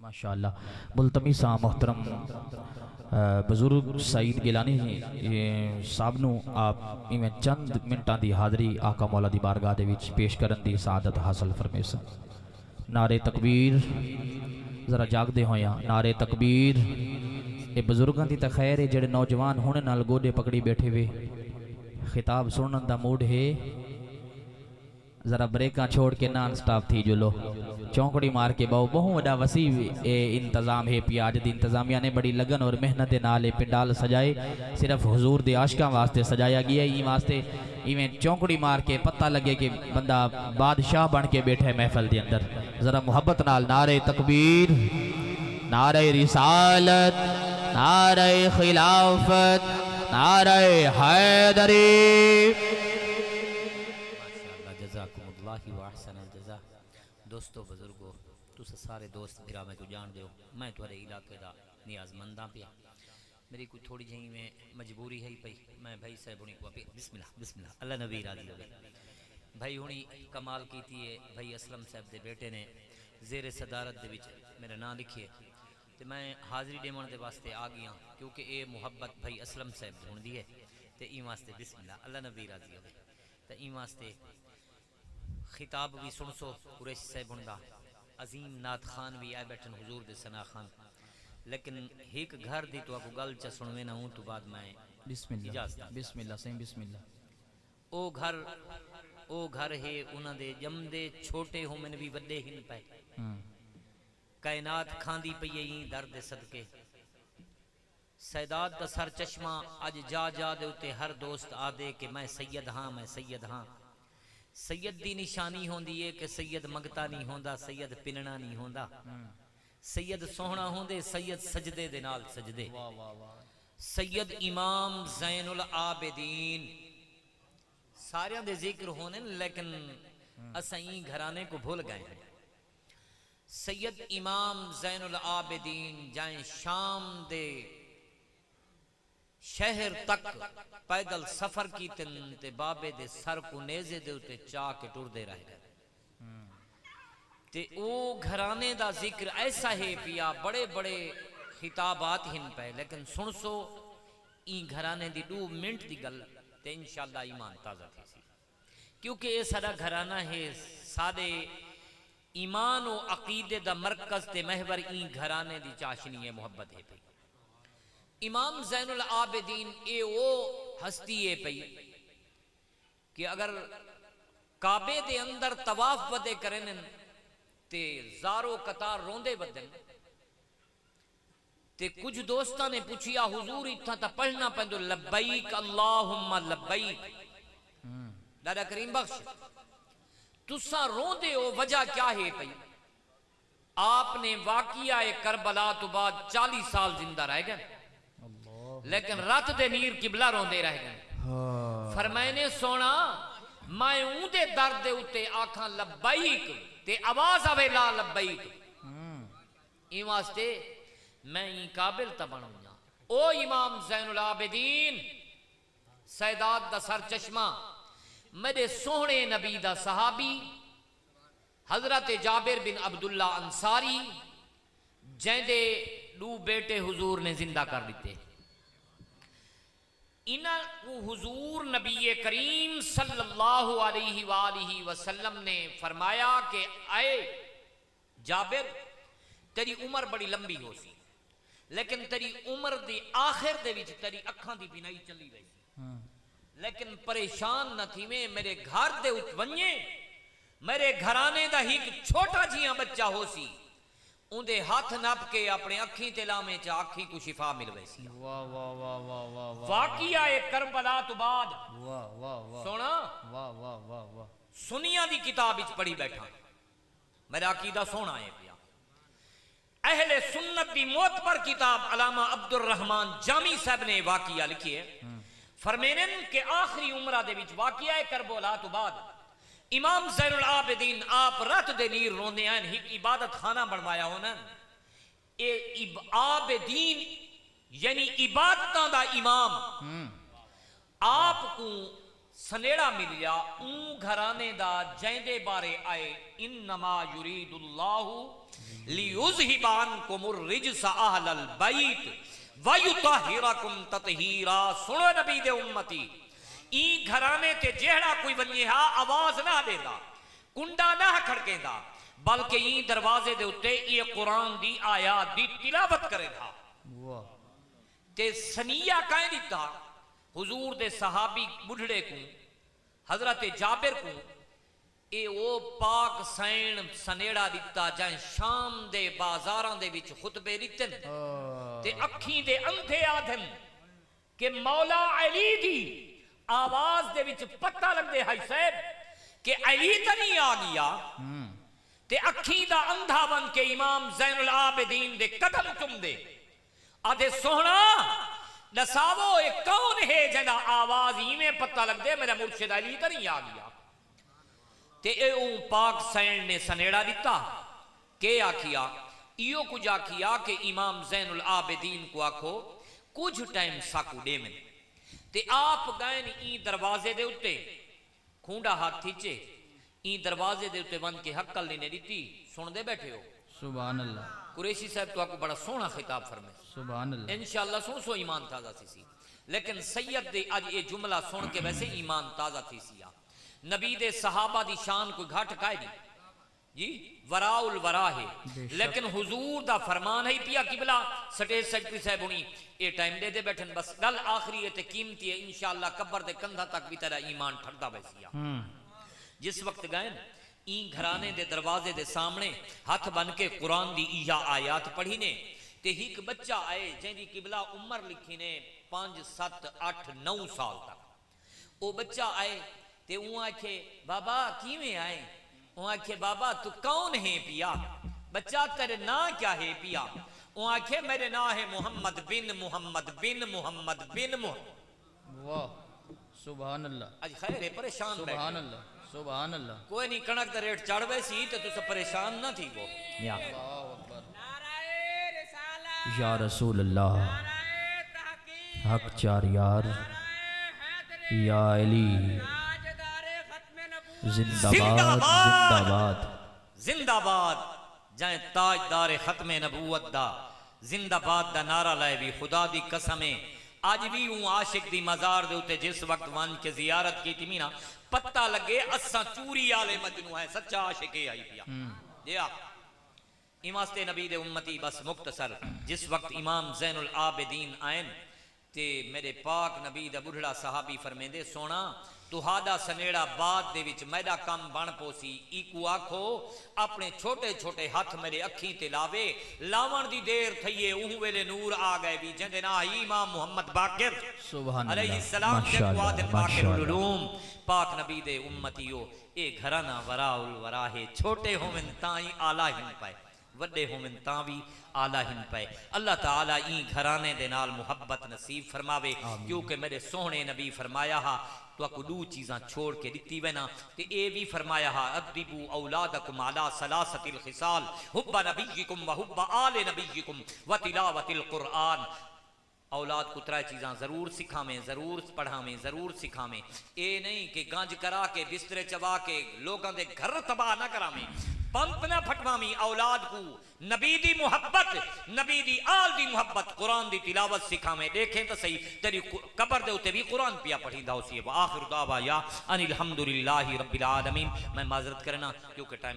माशाअल्लाह। मुल्तमी सा मोहतरम बुजुर्ग सईद गिलानी साहब नू आप इवें चंद मिनटां दी हाज़री आका मौला दी बारगाह दे विच पेश करन दी सादत हासिल फरमेसन। नारे तकबीर, जरा जागदे होया नारे तकबीर। ये बुजुर्गों की तो खैर है, जेड़े नौजवान हुणे नाल गोडे पकड़ी बैठे वे, खिताब सुनने का मूड है, जरा ब्रेक छोड़ के नॉन स्टॉप थी जुलो, चौंकड़ी मार के बहु बहु वड़ा वसी इंतजाम है पिया। अज दी इंतजामिया ने बड़ी लगन और मेहनत के नाल पिंडाल सजाए, सिर्फ हुजूर दे आशिकां वास्ते सजाया गया है। वास्ते इवें चौंकड़ी मार के पता लगे कि बंदा बादशाह बन के बैठा है महफल के अंदर। जरा मुहब्बत नाल नारे तकबीर, नारे रिसालत, नारे खिलाफत, नारे हैदरी। दोस्तों बुजुर्गो, तुस सारे दोस्त फिर मैं को जान दो, मैं थोड़े इलाके का नियाजमंदा पिया। मेरी कोई थोड़ी जी में मजबूरी है पई, मैं भाई साहब हुणी को बिस्मिल्लाह बिस्मिल्लाह अल्लाह नबी राजी हो गए। भाई हुणी कमाल की थी है, भाई असलम साहब के बेटे ने जेरे सदारत दे विच मेरा नाम लिखिए, तो मैं हाज़री देवन के वास्ते आ गया, क्योंकि ये मुहब्बत भाई असलम साहब होंदी है। तो ई वास्ते बिस्मिल्लाह अल्लाह नबी राजी हो गए। तो ई वास्ते खिताब भी सुन सो कुरैश साहब हुंदा, अजीम नाथ खान भी आए बैठन हुजूर दे सना खान। लेकिन एक घर दी तो आपको गल च सुनवे ना हूँ, तो बाद मैं बिस्मिल्लाह बिस्मिल्लाह सही बिस्मिल्लाह। ओ घर है उन्हां दे जमदे छोटे हो मैंने भी वड्डे हिन पे, कायनात खांदी पई ई दर्द सदके। सैदात दा सर चश्मा अज जा जा दे उते हर दोस्त आदे कि मैं सैयद हाँ, मैं सैयद हाँ। सैयद दी निशानी होंदी है कि सैयद मंगता नहीं होंदा, सैयद पिनना नहीं होंदा। सैयद सोहना होंदे, सैयद सजदे दे नाल सजदे। सैयद इमाम ज़ैनुल आबिदीन सारियां दे जिक्र होने, लेकिन असां ई घराने को भूल गए हैं। सैयद इमाम ज़ैनुल आबिदीन जाए शाम दे शहर तक पैदल सफर की ते बाबे दे सर को नेजे दे उते चा के टुरदे रह गए। ते ओ घराने दा जिक्र ऐसा है पिया, बड़े बड़े खिताबात हिन पे, लेकिन सुन सो ई घराने दी 2 मिनट दी गल ते इंशाअल्लाह ईमान ताज़ा थी सी, क्योंकि ये साडा घराना है, साडे ईमान और अकीदे दा मरकज ते महवर ई घराने दी चाशनी है, मोहब्बत है पई। इमाम ज़ैनुल आबिदीन ए वो हस्ती है पई कि अगर काबे दे अंदर तवाफ वदे करें ते ज़ारो कतार रोंदे वदन। ते कुछ दोस्तां ने पूछिया हुजूर इत्था ता पढ़ना पैंदो लब्बैक अल्लाहुम्मा लब्बैक, दादा करीम बख्श तुसा रोंदे हो, वजह क्या है पई? आपने वाकिया करबला तो बाद 40 साल जिंदा रह गए, लेकिन रात दे नीर किबला रोंदे रह गए। फरमाने सोना मैं ऊंदे दर्द दे उते आखा लब्बैक ते आवाज आवे ला लब्बैक, ई वास्ते मैं ई काबिल त बनूंगा। ओ इमाम ज़ैनुल आबिदीन सैदात दा सर चश्मा, मेरे सोहने नबी दा सहाबी हजरत जाबिर बिन अब्दुल्ला अंसारी, जेंदे 2 बेटे हुजूर ने जिंदा कर दिते। इन्हां को हुजूर नबी करीम सल्लल्लाहु अलैहि वसल्लम ने फरमाया कि आए जाबिर तेरी उम्र बड़ी लंबी हो सी, लेकिन तेरी उम्र दी आखिर दे विच तेरी अखां दी बिनाई चली रही, लेकिन परेशान न थी में, मेरे घर दे उत वन्ये मेरे घराने दा ही एक छोटा जिहा बच्चा हो सी, उंदे हाथ नप के अपने अखी ते लामे च आखी को शिफा मिल गई सी। वाह वाह वाह वाह वाह वाह। वाकिया करबला तो बाद वाह वाह वाह सोना वाह वाह वाह वाह सुनिया दी किताब विच पढ़ी बैठा, मेरा अकीदा सोना है पिया। अहले सुन्नत दी मौत पर किताब अलामा अब्दुल रहमान जामी साहब ने वाकिया लिखी है। फरमेनन के आखिरी उम्र दे विच वाकिया करबला तो बाद इमाम ज़ैनुल आबिदीन आप रात दे नीर रोंदे हैं, एक इबादत खाना बनवाया होना। ए आबिदीन यानी इबादतां दा इमाम आपको सनेड़ा मिलिया ऊं घराने दा जैंदे बारे आए इन्नमा युरीदुल्लाहु लियुज़हिबानकुमुर रिज्स अहलल बैत व युतहिरकुम ततहीरा। सुनो नबी दे उम्मती, ई घराने ते जेड़ा कोई वन्ने हा आवाज ना देदा, कुंडा ना खड़केंदा, बल्कि ई दरवाजे दे उत्ते ये कुरान दी आयात दी तिलावत करेगा। ते सनिया काहे दिता हुजूर दे सहाबी बुढ़ड़े को हजरत जाबिर को ए ओ पाक सैन सनेड़ा दिता जाए शाम दे बाजारां दे विच खुतबे दितन ते अखीं दे अंधे आधन के मौला अली दी आवाज दे विच पता लगदे है साहब के अली तनी आ गया ते अखीं दा अंधा बन के इमाम ज़ैनुल आबिदीन दे कदम चुमदे आधे सोहना दसावो ये कौन है जना आवाज इवें पता लगदे मेरा मुर्शिद अली तनी आ गया। ते ए पाक सैन ने सनेड़ा दिता के आखिया इयो कुछ आखिया के इमाम ज़ैनुल आबिदीन को आखो कुछ टाइम साकू दे में ते आप गए ई दरवाजे दे उत्ते खूंडा हाथ खींचे ई दरवाजे दे उत्ते बन के हक्कल ने दी सुन दे बैठे हो। सुभान अल्लाह। कुरैशी साहब तो आपको बड़ा सोहना खिताब फरमाए सुभान अल्लाह। इंशाअल्लाह सुन सो ईमान ताजा थी लेकिन सैयद दे आज ये जुमला सुन के वैसे ईमान ताजा थी सिया। नबी दे सहाबा दी शान कोई घाट काए दी जी वराउल वरा है लेकिन हुजूर दा फरमान है पिया किबला स्टेज सेक्रेटरी साहब हुनी ए टाइम दे बैठन बस गल आखिरी है ते कीमती है इंशाअल्लाह कब्र दे कंधा तक भी तेरा ईमान ठरदा वैसिया। जिस वक्त गए ई घराने दे दरवाजे दे सामने हाथ बन के कुरान दी इया आयात पढ़ी ने ते एक बच्चा आए जेंदी किबला उम्र लिखी ने 5 7 8 9 साल तक। ओ बच्चा आए ते ऊ आखे बाबा किवें आए? ऊ आखे बाबा तू कौन है पिया? बच्चा तेरे ना क्या है पिया? ऊ आखे मेरे ना है मोहम्मद बिन मोहम्मद बिन मोहम्मद बिन मोहम्मद। वाह सुभान अल्लाह। आज खैर है परेशान सुभान अल्लाह सुभान अल्लाह। कोई नहीं कणक दा रेट चढ़ वे सी ते तुस परेशान ना थी वो या या रसूल अल्लाह हक चार यार या अली जिंदाबाद जिंदाबाद जिंदाबाद जाए ताजदार खत्मे नबूवत दा जिंदाबाद दा नारा लाए भी खुदा दी कसमें आज भी हूं आशिक दी मजार दे उते जिस वक्त वन के जियारत की थी ना पता लगे असा चूरी आले मजनू है सच्चा आशिक आई पिया या इमास्ते नबी दे उम्मती बस मुख्तसर जिस वक्त इमाम ज़ैनुल आबिदीन आयन ते मेरे पाक नबी दा बुढ़ड़ा सहाबी फरमेंदे सोना तुहादा सनेड़ा बाद दे विच मेरा कम बन पोसी इकू आखो अपने छोटे छोटे हाथ मेरे अखी ते लावे लावण दी देर थईए उह वेले नूर आ गए भी जंदे ना इमाम मोहम्मद बाकिर सुभान अलैहि सलाम के वाद बाकिर उलूम पाक नबी दे उम्मतियो ए घराना वराउल वरा है छोटे होवन ताई आला हिन पाए वड्डे होवन ता भी आला हिन पाए। अल्लाह ताला ई घराने दे नाल मुहब्बत नसीब फरमावे क्योंकि मेरे सोहने नबी फरमाया हा तो आपको दो चीज़ां छोड़ के दिती वे ना ते ए भी फरमाया हा अदबू औलादकुम अला सलासतिल खिसाल हुब्बा नबीयिकुम व हुब्बा आले नबीयिकुम व तिलावतिल कुरान। औलाद को त्रै चीज़ां जरूर सिखावें जरूर पढ़ावें जरूर सिखावें। ए नहीं कि गंज करा के बिस्तरे चबा के लोगों के घर तबाह ना करावें पंप ना फटवामी औलाद को नबी दी मुहब्बत नबी दी आल दी मुहब्बत कुरान दी तिलावत सिखावें। देखें तो सही तेरी कब्र दे उते भी कुरान पिया पढ़ीदा होसी। व आखिर दावा या अनिल हम्दुलिल्लाहि रब्बिल आलमीन। मैं माजरत करना क्योंकि टाइम